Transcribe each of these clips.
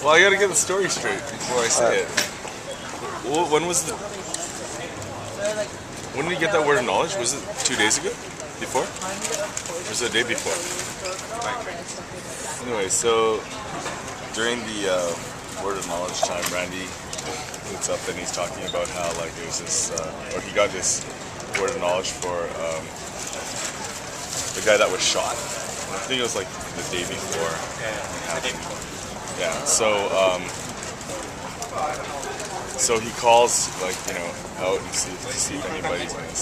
Well, I gotta get the story straight before I say it. Well, when was the... When did you get that word of knowledge? Was it 2 days ago? Before? Or was it the day before? Anyway, so during the word of knowledge time, Randy looks up and he's talking about how like it was this, or he got this word of knowledge for the guy that was shot. And I think it was like the day before. Yeah. So he calls like out and see if anybody's gonna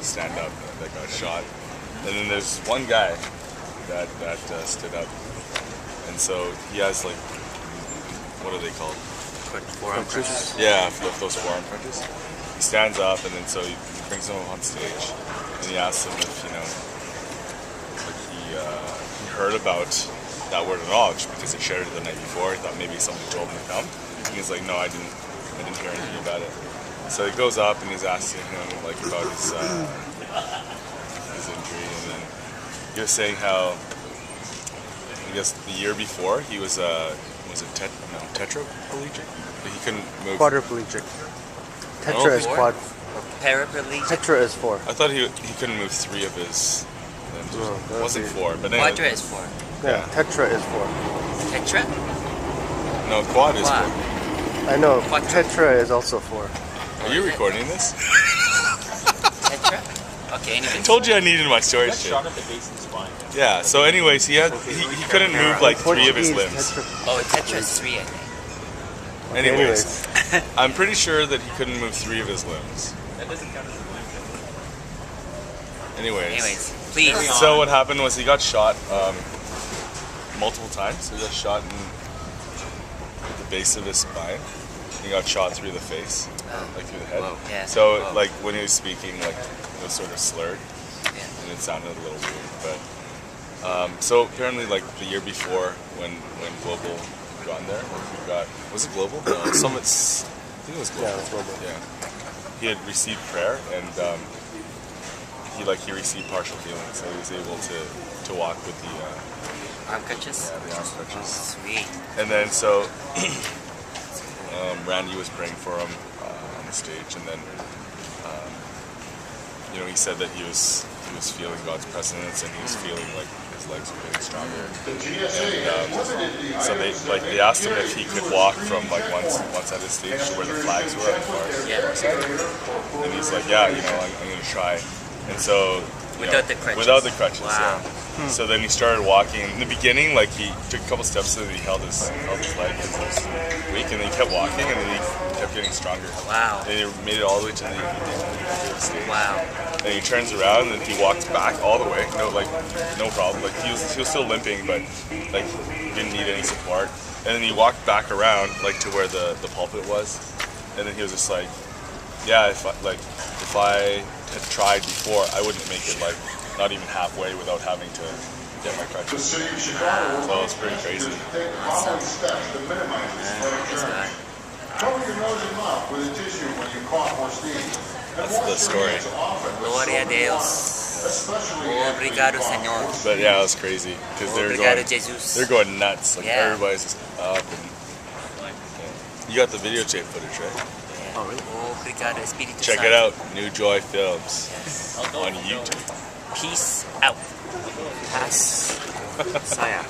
stand up that got shot. And then there's one guy that stood up, and so he has like, what are they called? Forearm crutches. Yeah, those forearm crutches. He stands up, and then so he brings him on stage, and he asks him if like he heard about that word of knowledge because he shared it the night before. He thought maybe somebody told him to come. And he's like, no, I didn't hear anything about it. So he goes up and he's asking him like about his injury, and then he was saying how I guess the year before he was tetraplegic? He couldn't move. Quadriplegic. Tetra is quad. Paraplegic. Tetra is 4. I thought he couldn't move 3 of his limbs. No, it wasn't 4, but anyway. Quadra is 4. Yeah, tetra is 4. Tetra? No, quad is 4. I know. Quadra. Tetra is also 4. Are you recording this? Tetra? Okay, anyway. I told you I needed my story straight. Shot at the base of the spine. Yeah, so anyways, he couldn't move like 3 of his limbs. Oh, Tetra is 3, I think. Anyways, I'm pretty sure that he couldn't move 3 of his limbs. That doesn't count as a limb. Anyways, please. So what happened was he got shot multiple times. He got shot in the base of his spine. He got shot through the face, like through the head. Whoa, yeah. So like when he was speaking, like it was sort of slurred, and it sounded a little weird. But so apparently, like the year before, when Global gone there, we got, was it Global? No, Summit's. I think it was Global. Yeah, it was Global. Yeah. He had received prayer, and he received partial healing, so he was able to walk with the Arm crutches? Yeah, the arm crutches. Sweet. And then so Randy was praying for him on the stage, and then he said that he was feeling God's presence, and he was feeling like his legs were getting stronger. And so they asked him if he could walk from like one side of the stage to where the flags were on the far side. And he's like, yeah, I'm gonna try. And so without the crutches. Without the crutches, wow. Yeah. So then he started walking. In the beginning, like he took a couple steps, and then he held his leg because it was weak, and then he kept walking, and then he kept getting stronger. Wow. And he made it all the way to the stage. Wow. And he turns around and he walks back all the way. No problem. Like he was still limping, but like he didn't need any support. And then he walked back around like to where the pulpit was, and then he was just like, yeah, if I had tried before, I wouldn't make it like not even halfway without having to get my crutches. So it was pretty crazy. That's the story. Gloria a Deus. Obrigado, Señor. But yeah, it was crazy because they're going nuts. Like everybody's just up and you got the videotape footage, right? Yeah. Oh, really? Obrigado, Espiritu Check Santo. it out, New Joy Films Yes. on YouTube. Peace out. Pass. Saya.